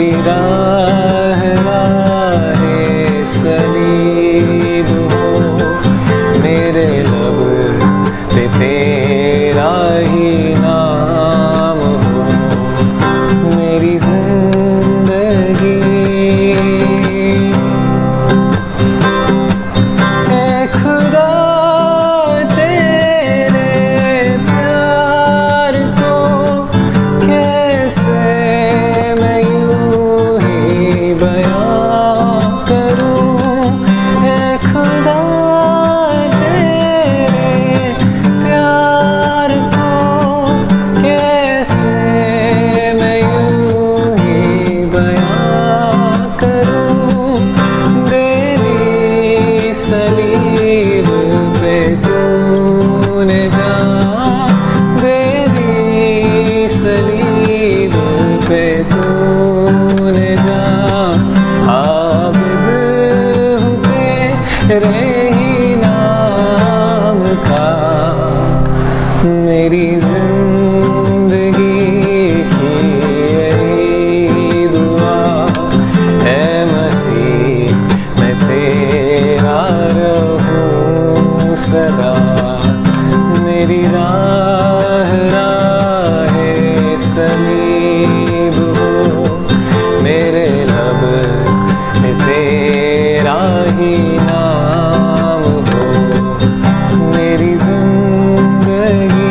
मेरी राह राहे सलीब हो, मेरे लब पे तेरा ही नाम हो। मेरी जिंदगी ऐ खुदा तेरे प्यार को कैसे मैं यूं ही बयां करूं। ऐ खुदा तेरे प्यार को कैसे मैं यूं ही बयां करूं। दे दी सलीब पे तूने जान, दे दी सलीब पे तूने जान। आबिद हूँ तेरे ही नाम का, मेरी जिंदगी की यही दुआ है मसीह, मैं तेरा रहूं सदा। मेरी राह राहे सलीब हो, मेरे लब पे तेरा ही नाम हो। मेरी जिंदगी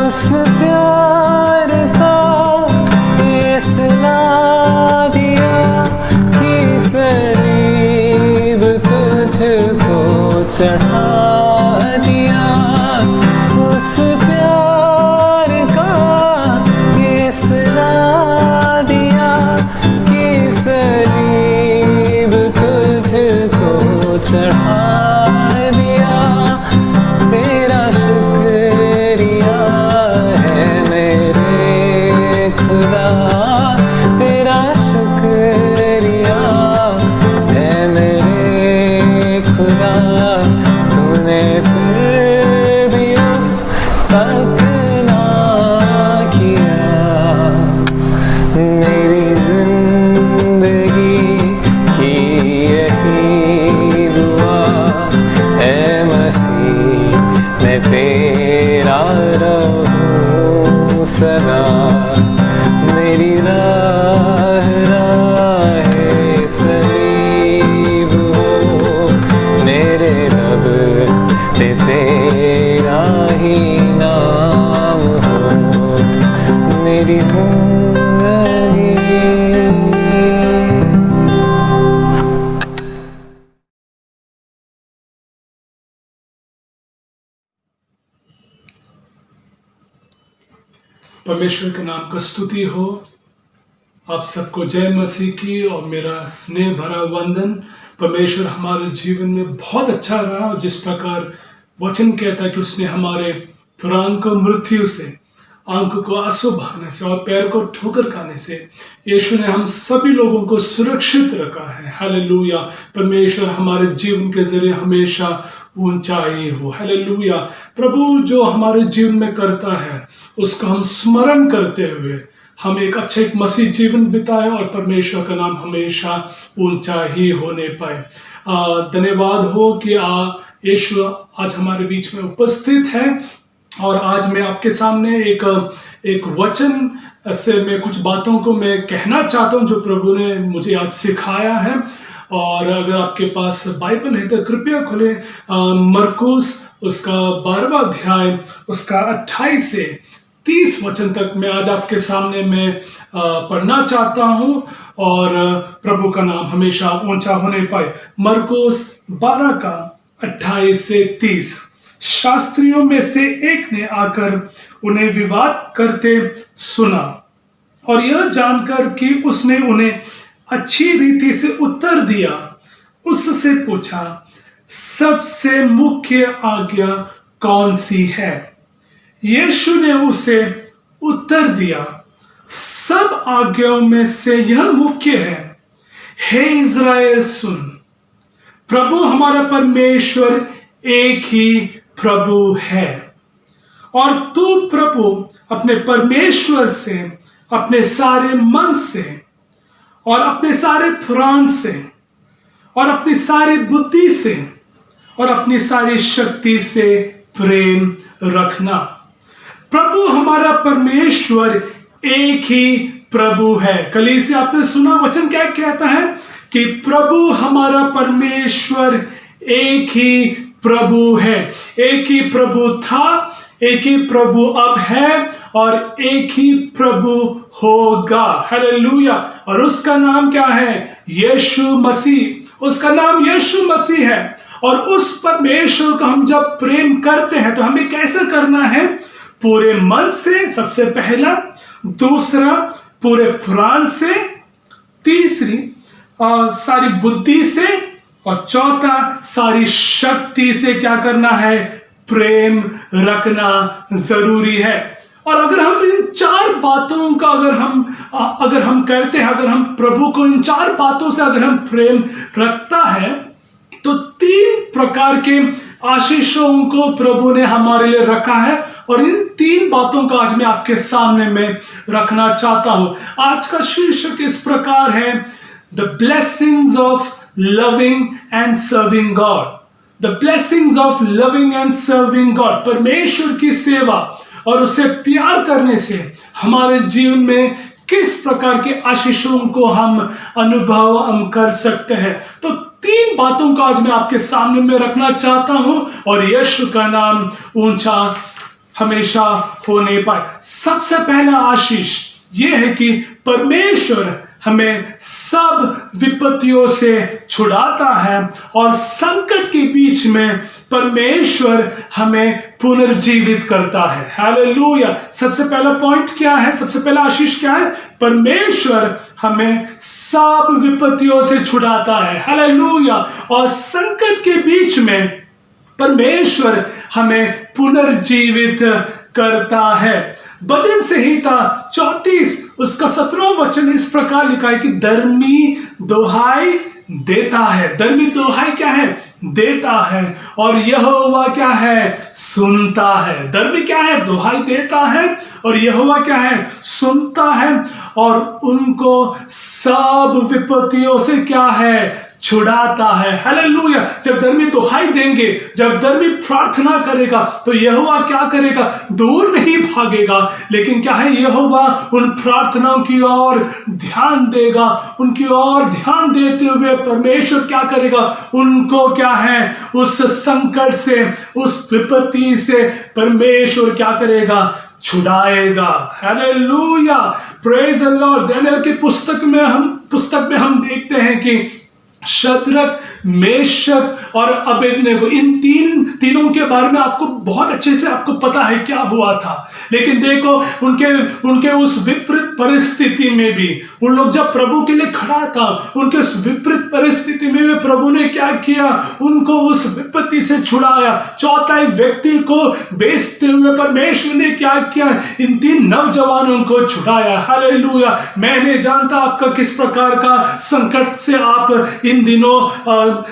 उस प्यार का ये सिला दिया कि सलीब तुझको चढ़ा दिया। उस प्यार का ये सिला दिया कि सलीब तुझको चढ़ा दिया। तेरा शुक्रिया है मेरे खुदा, तेरा शुक्रिया है मेरे खुदा। तूने फिर भी उफ तक ना किया। मेरी जिंदगी की यही दुआ है मसीह, मैं तेरा रहूं सदा। मेरी राह राहे सलीब हो, मेरे लब पे तेरा ही नाम हो। मेरी जिंदगी परमेश्वर के नाम का स्तुति हो। आप सबको जय मसीह की और मेरा स्नेह भरा वंदन। परमेश्वर हमारे जीवन में बहुत अच्छा रहा, और जिस प्रकार वचन कहता है कि उसने हमारे पुराण को मृत्यु से, आंख को आंसू बहाने से और पैर को ठोकर खाने से यीशु ने हम सभी लोगों को सुरक्षित रखा है। हालेलुया। परमेश्वर हमारे जीवन के जरिए हमेशा ऊंचाई हो। हालेलुया। प्रभु जो हमारे जीवन में करता है उसको हम स्मरण करते हुए हम एक मसीह जीवन बिताए, और परमेश्वर का नाम हमेशा ऊंचा ही होने पाए। धन्यवाद हो कि यीशु आज हमारे बीच में उपस्थित है, और आज मैं आपके सामने एक वचन से मैं कुछ बातों को मैं कहना चाहता हूं जो प्रभु ने मुझे आज सिखाया है। और अगर आपके पास बाइबल है तो कृपया खोलें मरकुस उसका 12वां अध्याय उसका 28 से 30 वचन तक मैं आज आपके सामने मैं पढ़ना चाहता हूं, और प्रभु का नाम हमेशा ऊंचा होने पाए। मरकुस 12 का 28 से 30। शास्त्रियों में से एक ने आकर उन्हें विवाद करते सुना, और यह जानकर कि उसने उन्हें अच्छी रीति से उत्तर दिया, उससे पूछा, सबसे मुख्य आज्ञा कौन सी है? यीशु ने उसे उत्तर दिया, सब आज्ञाओं में से यह मुख्य है, हे इज़राइल सुन, प्रभु हमारा परमेश्वर एक ही प्रभु है, और तू प्रभु अपने परमेश्वर से अपने सारे मन से और अपने सारे प्राण से और अपनी सारी बुद्धि से और अपनी सारी शक्ति से प्रेम रखना। प्रभु हमारा परमेश्वर एक ही प्रभु है। कलीसिया, आपने सुना वचन क्या कहता है कि प्रभु हमारा परमेश्वर एक ही प्रभु है। एक ही प्रभु था, एक ही प्रभु अब है और एक ही प्रभु होगा। हालेलुया। और उसका नाम क्या है? यीशु मसीह। उसका नाम यीशु मसीह है। और उस परमेश्वर को हम जब प्रेम करते हैं तो हमें कैसे करना है? पूरे मन से, सबसे पहला, दूसरा पूरे प्राण से, तीसरी सारी बुद्धि से, और चौथा सारी शक्ति से क्या करना है? प्रेम रखना जरूरी है। और अगर हम इन चार बातों का अगर हम करते हैं, अगर हम प्रभु को इन चार बातों से अगर हम प्रेम रखता है, तो 3 प्रकार के आशीषों को प्रभु ने हमारे लिए रखा है। और इन 3 बातों का आज मैं आपके सामने में रखना चाहता हूं। आज का शीर्षक इस प्रकार है, the blessings of loving and serving God. The blessings of loving and serving God. परमेश्वर की सेवा और उसे प्यार करने से हमारे जीवन में किस प्रकार के आशीषों को हम अनुभव कर सकते हैं। तो 3 बातों का आज मैं आपके सामने में रखना चाहता हूं, और यीशु का नाम ऊंचा हमेशा होने पाए। सबसे पहला आशीष यह है कि परमेश्वर हमें सब विपत्तियों से छुड़ाता है, और संकट के बीच में परमेश्वर हमें पुनर्जीवित करता है। हालेलुया। सबसे पहला पॉइंट क्या है? सबसे पहला आशीष क्या है? परमेश्वर हमें सब विपत्तियों से छुड़ाता है। हालेलुया। और संकट के बीच में परमेश्वर हमें पुनर्जीवित करता है। भजन संहिता 34 उसका 17वां वचन इस प्रकार लिखा है कि धर्मी दोहाई देता है। धर्मी दोहाई क्या है? देता है। और यहोवा क्या है? सुनता है। धर्मी क्या है? दोहाई देता है। और यहोवा क्या है? सुनता है। और उनको सब विपत्तियों से क्या है? छुड़ाता है। हालेलुया। जब धर्मी दोहाई देंगे, जब धर्मी प्रार्थना करेगा, तो यहोवा क्या करेगा? दूर नहीं भागेगा, लेकिन क्या है? यहोवा उन प्रार्थनाओं की ओर ध्यान देगा। उनकी ओर ध्यान देते हुए परमेश्वर क्या करेगा? उनको क्या है? उस संकट से, उस विपत्ति से परमेश्वर क्या करेगा? छुड़ाएगा। Hallelujah. Praise the lord. Daniel की पुस्तक में हम देखते हैं कि शद्रक, मेशक और अबेदनगो, इन तीनों के बारे में आपको बहुत अच्छे से आपको पता है क्या हुआ था। लेकिन देखो, उनके उस विपरीत परिस्थिति में भी उन लोग जब प्रभु के लिए खड़ा था, उनके उस विपरीत परिस्थिति में भी प्रभु ने क्या किया? उनको उस विपत्ति से छुड़ाया। चौथाई व्यक्ति को बेचते हुए परमेश्वर ने क्या किया? इन 3 नौजवानों को छुड़ाया। हालेलुया। मैं नहीं जानता आपका किस प्रकार का संकट से आप इन दिनों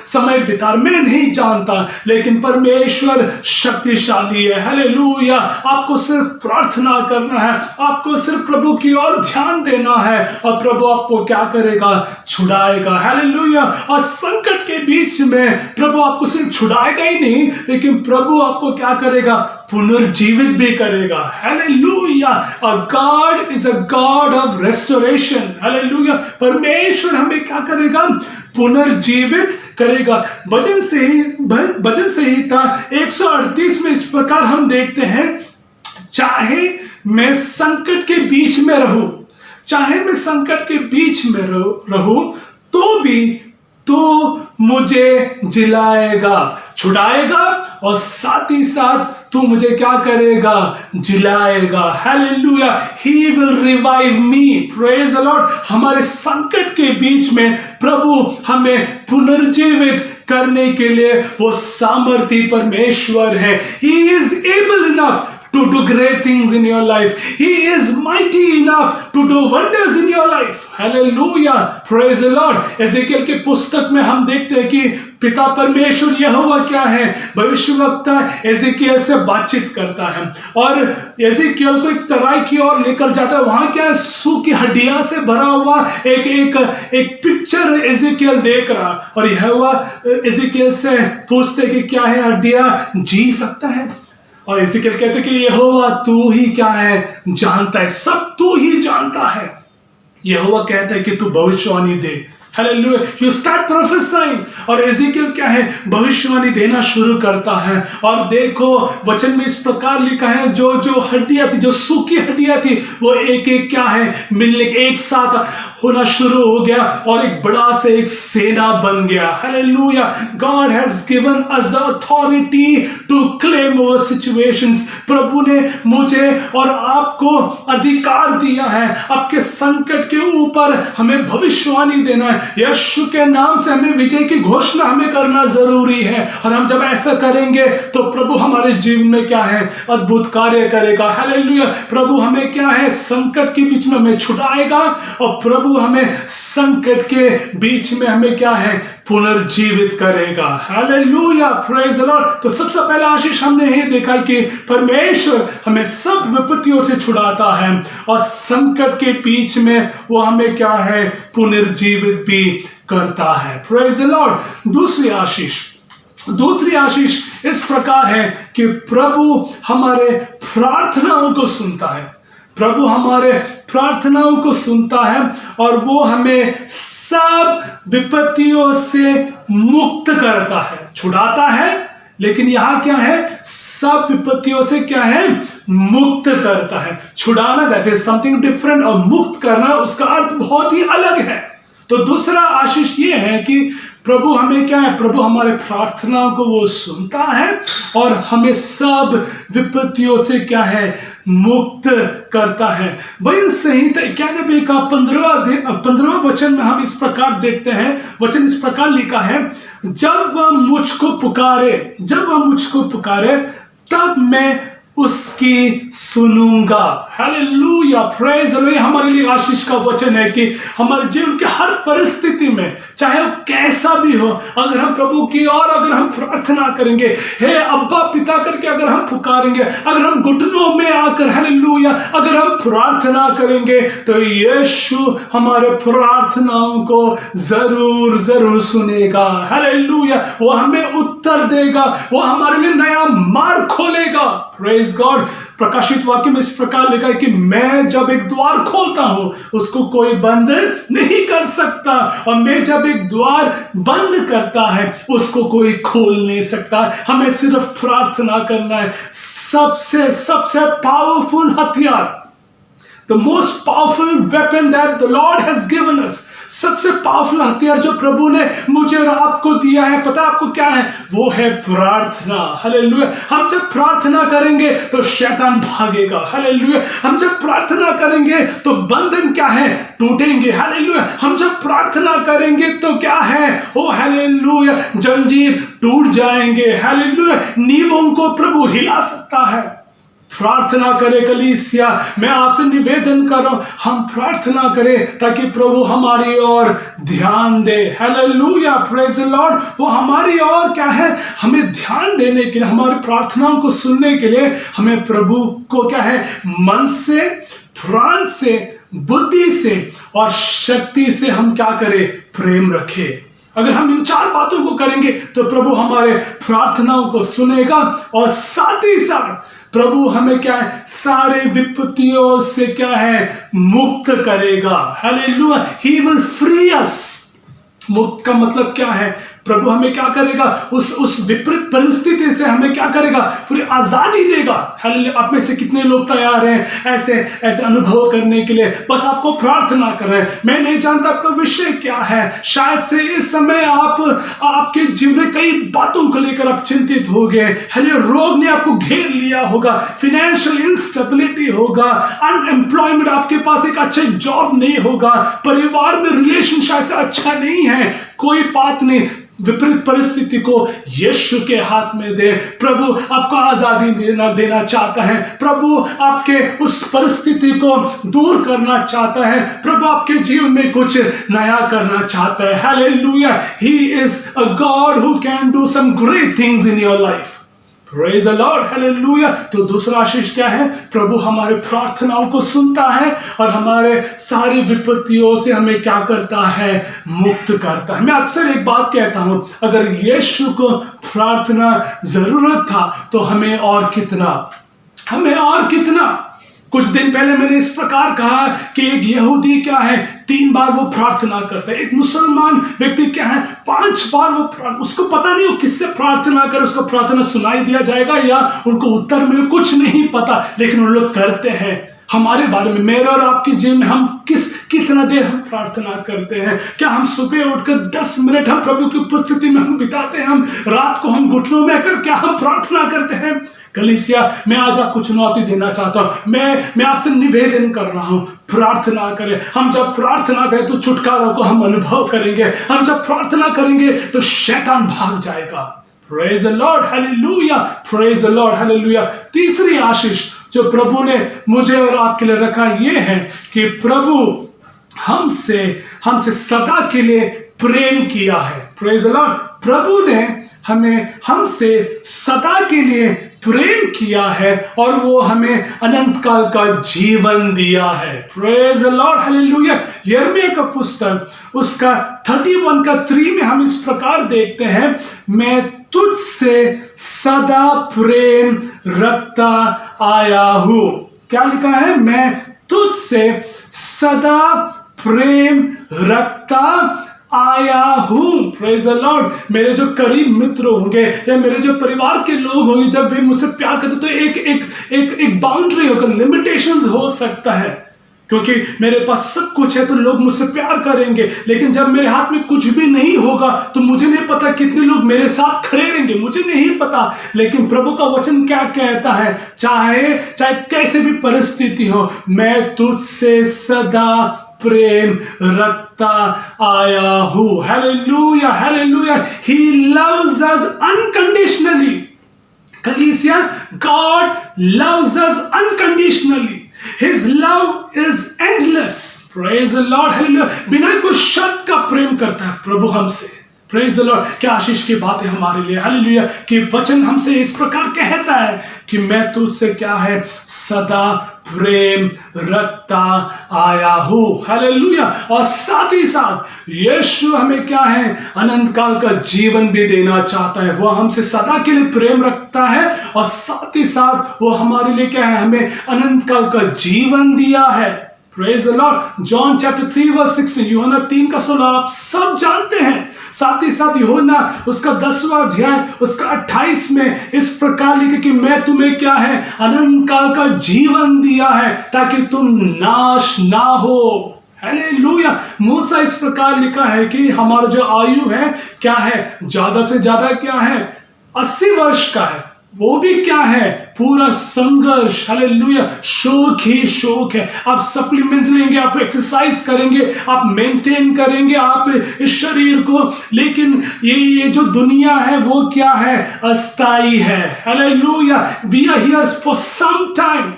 समय बिता, मैं नहीं जानता, लेकिन परमेश्वर शक्तिशाली है। हालेलुया। आपको सिर्फ प्रार्थना करना है, आपको सिर्फ प्रभु की ओर ध्यान देना है, और प्रभु आपको क्या करेगा? छुड़ाएगा। हालेलुया। और संकट के बीच में प्रभु आपको सिर्फ छुड़ाएगा ही नहीं, लेकिन प्रभु आपको क्या करेगा? पुनर्जीवित भी करेगा। Hallelujah. God is a God of restoration. Hallelujah. परमेश्वर हमें क्या करेगा? पुनर्जीवित करेगा। भजन संहिता 138 में इस प्रकार हम देखते हैं, चाहे मैं संकट के बीच में रहूं, चाहे मैं संकट के बीच में रहूं, तो भी तू मुझे जिलाएगा, छुड़ाएगा, और साथ ही साथ तू मुझे क्या करेगा? जिलाएगा। Hallelujah. He will revive me. Praise the Lord. हमारे संकट के बीच में प्रभु हमें पुनर्जीवित करने के लिए वो सामर्थी परमेश्वर है। He is able enough to do great things in your life. He is mighty enough to do wonders in your life. Hallelujah, praise the Lord. Ezekiel के पुस्तक में हम देखते हैं कि पिता परमेश्वर यहोवा क्या है, भविष्यवक्ता एजेकियल से बातचीत करता है और एजेकियल को एक तराई की ओर लेकर जाता है। वहां क्या है, सूखी हड्डियां से भरा हुआ एक पिक्चर एजेकियल देख रहा और यहोवा एजेकियल से पूछते कि क्या है, हड्डियां जी सकता है? और एजेकियल कहते कि यहोवा तू ही क्या है जानता है, सब तू ही जानता है। यहोवा कहता है कि तू भविष्यवाणी दे। Hallelujah. You start prophesying. और एजेकियल क्या है, भविष्यवाणी देना शुरू करता है। और देखो वचन में इस प्रकार लिखा है, जो जो हड्डियां थी, जो सूखी हड्डियां थी, वो एक एक क्या है मिलने एक साथ होना शुरू हो गया और एक बड़ा से एक सेना बन गया। Hallelujah. God has given us the authority to claim our situations. प्रभु ने मुझे और आपको अधिकार दिया है आपके संकट के ऊपर हमें भविष्यवाणी देना है। यीशु के नाम से हमें विजय की घोषणा हमें करना जरूरी है और हम जब ऐसा करेंगे तो प्रभु हमारे जीवन में क्या है अद्भुत कार्य करेगा। हालेलुया। प्रभु हमें क्या है संकट के बीच में हमें छुड़ाएगा और प्रभु हमें संकट के बीच में हमें क्या है पुनर्जीवित करेगा। Hallelujah, praise the Lord. तो सबसे पहला आशीष हमने ये देखा कि परमेश्वर हमें सब विपत्तियों से छुड़ाता है और संकट के बीच में वो हमें क्या है पुनर्जीवित भी करता है। Praise the Lord. दूसरी आशीष इस प्रकार है कि प्रभु हमारे प्रार्थनाओं को सुनता है। प्रभु हमारे प्रार्थनाओं को सुनता है और वो हमें सब विपत्तियों से मुक्त करता है, छुड़ाता है, लेकिन यहां क्या है सब विपत्तियों से क्या है मुक्त करता है। छुड़ाना दैट इज समथिंग डिफरेंट और मुक्त करना उसका अर्थ बहुत ही अलग है। तो दूसरा आशीष ये है कि प्रभु हमें क्या है, प्रभु हमारे प्रार्थनाओं को वो सुनता है और हमें सब विपत्तियों से क्या है मुक्त करता है। वही संहिता 91 का 15वां वचन में हम इस प्रकार देखते हैं, वचन इस प्रकार लिखा है, जब वह मुझको पुकारे तब मैं उसकी सुनूंगा। Hallelujah, praise the Lord. हमारे लिए आशीष का वचन है कि हमारे जीवन के हर परिस्थिति में चाहे वो कैसा भी हो, अगर हम प्रभु की और अगर हम प्रार्थना करेंगे, हे अब्बा पिता करके अगर हम पुकारेंगे, अगर हम घुटनों में आकर हालेलुया अगर हम प्रार्थना करेंगे तो यीशु हमारे प्रार्थनाओं को जरूर सुनेगा। हालेलुया, वो हमें उत्तर देगा, वो हमारे लिए नया मार्ग खोलेगा। Praise God. प्रकाशित वाक्य में इस प्रकार लिखा है कि मैं जब एक द्वार खोलता हूं उसको कोई बंद नहीं कर सकता और मैं जब एक द्वार बंद करता है उसको कोई खोल नहीं सकता। हमें सिर्फ प्रार्थना करना है। सबसे पावरफुल हथियार, the most powerful weapon that the Lord has given us, सबसे पावरफुल हथियार जो प्रभु ने मुझे और आपको दिया है, पता है आपको क्या है? वो है प्रार्थना। हालेलुया। हम जब प्रार्थना करेंगे तो शैतान भागेगा। हालेलुया। हम जब प्रार्थना करेंगे तो बंधन क्या है टूटेंगे। हालेलुया। हम जब प्रार्थना करेंगे तो क्या है ओ हालेलुया जंजीर टूट जाएंगे। हालेलुया। नींवों को प्रभु हिला सकता है। प्रार्थना करें कलीसिया, मैं आपसे निवेदन कर रहा हूं हम प्रार्थना करें ताकि प्रभु हमारी ओर ध्यान दे। Hallelujah, praise the lord. वो हमारी ओर क्या है हमें ध्यान देने के लिए, हमारी प्रार्थनाओं को सुनने के लिए हमें प्रभु को क्या है मन से, प्राण से, बुद्धि से और शक्ति से हम क्या करें प्रेम रखें। अगर हम इन 4 बातों को करेंगे तो प्रभु हमारे प्रार्थनाओं को सुनेगा और साथ ही साथ प्रभु हमें क्या है सारे विपत्तियों से क्या है मुक्त करेगा। हालेलुया। ही विल फ्री अस। मुक्त का मतलब क्या है? प्रभु हमें क्या करेगा उस विपरीत परिस्थिति से हमें क्या करेगा पूरी आजादी देगा। हालेलुया। आप में से कितने लोग तैयार हैं ऐसे अनुभव करने के लिए? बस आपको प्रार्थना कर रहे हैं। मैं नहीं जानता आपका विषय क्या है। शायद से इस समय आपके जीवन में कई बातों को लेकर आप चिंतित हो गए। हालेलुया। रोग ने आपको घेर लिया होगा, फाइनेंशियल इंस्टेबिलिटी होगा, अनएम्प्लॉयमेंट, आपके पास एक अच्छा जॉब नहीं होगा, परिवार में रिलेशन शायद से अच्छा नहीं है, कोई बात नहीं, विपरीत परिस्थिति को यीशु के हाथ में दे। प्रभु आपको आजादी देना चाहता है। प्रभु आपके उस परिस्थिति को दूर करना चाहता है। प्रभु आपके जीवन में कुछ नया करना चाहता है। Hallelujah, he is a God who can do some great things in your life. Praise the Lord, hallelujah. तो दूसरा आशीष क्या है? प्रभु हमारे प्रार्थनाओं को सुनता है और हमारे सारी विपत्तियों से हमें क्या करता है? मुक्त करता है। मैं अक्सर एक बात कहता हूं, अगर यीशु को प्रार्थना जरूरत था तो हमें और कितना। कुछ दिन पहले मैंने इस प्रकार कहा कि एक यहूदी क्या है, 3 बार वो प्रार्थना करता है। एक मुसलमान व्यक्ति क्या है, 5 बार वो उसको पता नहीं वो किससे प्रार्थना करे, उसको प्रार्थना सुनाई दिया जाएगा या उनको उत्तर मिले, कुछ नहीं पता, लेकिन उन लोग करते हैं। हमारे बारे में, मेरे और आपके जीवन में हम कितना देर हम प्रार्थना करते हैं? क्या हम सुबह उठकर 10 मिनट हम प्रभु की उपस्थिति में हम बिताते हैं? हम रात को हम घुटनों में आकर क्या हम प्रार्थना करते हैं? कलीसिया, मैं आज आपको चुनौती देना चाहता हूं। मैं आपसे निवेदन कर रहा हूं, प्रार्थना करें। हम जब प्रार्थना करें तो छुटकारा को हम अनुभव करेंगे। हम जब प्रार्थना करेंगे तो शैतान भाग जाएगा। Praise the Lord, hallelujah, praise the Lord, hallelujah. तीसरी आशीष जो प्रभु ने मुझे और आपके लिए रखा, ये है कि प्रभु हमसे सदा के लिए प्रेम किया है। प्रेज द लॉर्ड, प्रभु ने हमसे सदा के लिए प्रेम किया है और वो हमें अनंत काल का जीवन दिया है। Praise the Lord, hallelujah. यिर्मयाह का पुस्तक उसका 31 का 3 में हम इस प्रकार देखते हैं, मैं तुझसे सदा प्रेम रखता आया हूं। क्या लिखा है? मैं तुझसे सदा प्रेम रखता आया हूं। Praise the Lord. मेरे जो करीब मित्र होंगे या मेरे जो परिवार के लोग होंगे, जब वे मुझसे प्यार करते तो एक बाउंड्री होगा, लिमिटेशंस हो सकता है, क्योंकि मेरे पास सब कुछ है तो लोग मुझसे प्यार करेंगे, लेकिन जब मेरे हाथ में कुछ भी नहीं होगा तो मुझे नहीं पता कितने लोग मेरे साथ खड़े रहेंगे, मुझे नहीं पता। लेकिन प्रभु का वचन क्या कहता है? चाहे कैसे भी परिस्थिति हो, मैं तुझसे सदा प्रेम रखता आया हूं। Hallelujah, hallelujah. He loves us unconditionally. कलीसिया, God loves us unconditionally. His love is endless. Praise the Lord, hallelujah. बिना कोई शर्त का प्रेम करता है प्रभु हमसे। Praise the Lord. क्या आशीष की बात है हमारे लिए, हालेलुया। कि वचन हमसे इस प्रकार कहता है कि मैं तुझसे क्या है, सदा प्रेम रखता आया हूं। हालेलुया। और साथ ही साथ यीशु हमें क्या है, अनंत काल का जीवन भी देना चाहता है। वो हमसे सदा के लिए प्रेम रखता है और साथ ही साथ वो हमारे लिए क्या है, हमें अनंत काल का जीवन दिया है। Praise the Lord. John chapter 3 verse 16, यूहन्ना 3 का 16 आप सब जानते हैं। साथ ही साथ यूहन्ना उसका 10वां अध्याय उसका 28 में इस प्रकार लिखे कि मैं तुम्हें क्या है, अनंत काल का जीवन दिया है ताकि तुम नाश ना हो। हालेलुया। मूसा इस प्रकार लिखा है कि हमारा जो आयु है क्या है, ज्यादा से ज्यादा क्या है, 80 वर्ष का है। वो भी क्या है, पूरा संघर्ष। हालेलुया। शौक ही शौक है। आप सप्लीमेंट्स लेंगे, आप एक्सरसाइज करेंगे, आप मेंटेन करेंगे आप इस शरीर को, लेकिन ये जो दुनिया है वो क्या है, अस्थाई है। Hallelujah. We are here for some time.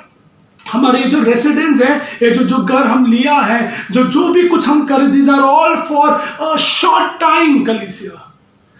हमारे जो रेसिडेंस है, ये जो घर हम लिया है, जो भी कुछ हम करें, these are all for a short time. कलीसिया,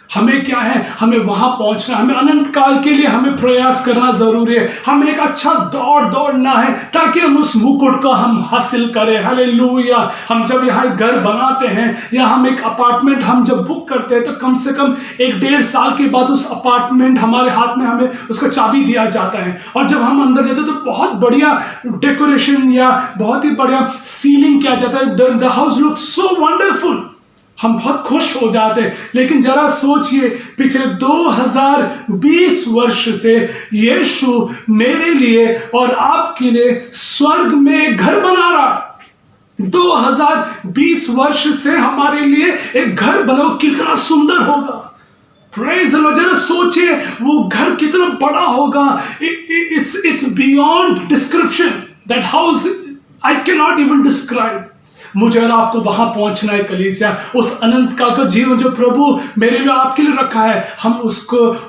हमें क्या है, हमें वहां पहुंचना, हमें अनंत काल के लिए हमें प्रयास करना जरूरी है। हमें एक अच्छा दौड़ना है ताकि हम उस मुकुट को हम हासिल करें। हालेलुया। हम जब यहाँ एक घर बनाते हैं या हम एक अपार्टमेंट हम जब बुक करते हैं तो कम से कम 1-1.5 साल के बाद उस अपार्टमेंट हमारे हाथ में, हमें उसका चाबी दिया जाता है। और जब हम अंदर जाते हैं तो बहुत बढ़िया डेकोरेशन या बहुत ही बढ़िया सीलिंग किया जाता है। The house look so wonderful. हम बहुत खुश हो जाते हैं। लेकिन जरा सोचिए, पिछले 2020 वर्ष से यीशु मेरे लिए और आपके लिए स्वर्ग में घर बना रहा है। 2020 वर्ष से हमारे लिए एक घर बनाओ, कितना सुंदर होगा। Praise the Lord. जरा सोचिए वो घर कितना बड़ा होगा। It's beyond description. That house I can not even describe. मुझे और आपको वहां पहुंचना है कलीसिया। उस अनंत काल का जीवन जो प्रभु मेरे लिए आपके लिए रखा है, हम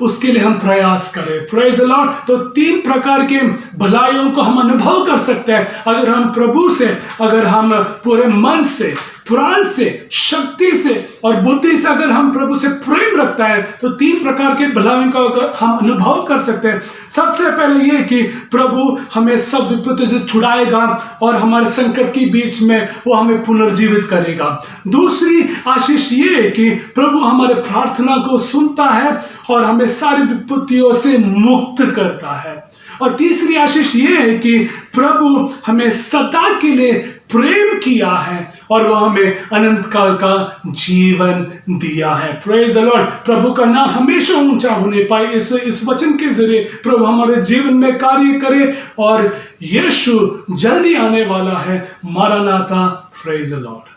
उसके लिए हम प्रयास करें। Praise the Lord. तो 3 प्रकार के भलाइयों को हम अनुभव कर सकते हैं अगर हम प्रभु से, अगर हम पूरे मन से, प्राण से, शक्ति से और बुद्धि से अगर हम प्रभु से प्रेम रखता है तो 3 प्रकार के भलाइयों का अगर हम अनुभव कर सकते हैं। सबसे पहले ये कि प्रभु हमें सब विपत्ति से छुड़ाएगा और हमारे संकट के बीच में वो हमें पुनर्जीवित करेगा। दूसरी आशीष ये कि प्रभु हमारे प्रार्थना को सुनता है और हमें सारी विपत्तियों से मुक्त करता है। और तीसरी आशीष ये है कि प्रभु हमें सदा के लिए प्रेम किया है और वह हमें अनंत काल का जीवन दिया है। Praise the Lord. प्रभु का नाम हमेशा ऊंचा होने पाए। इस वचन के जरिए प्रभु हमारे जीवन में कार्य करे और यीशु जल्दी आने वाला है। मारानाथा। Praise the Lord.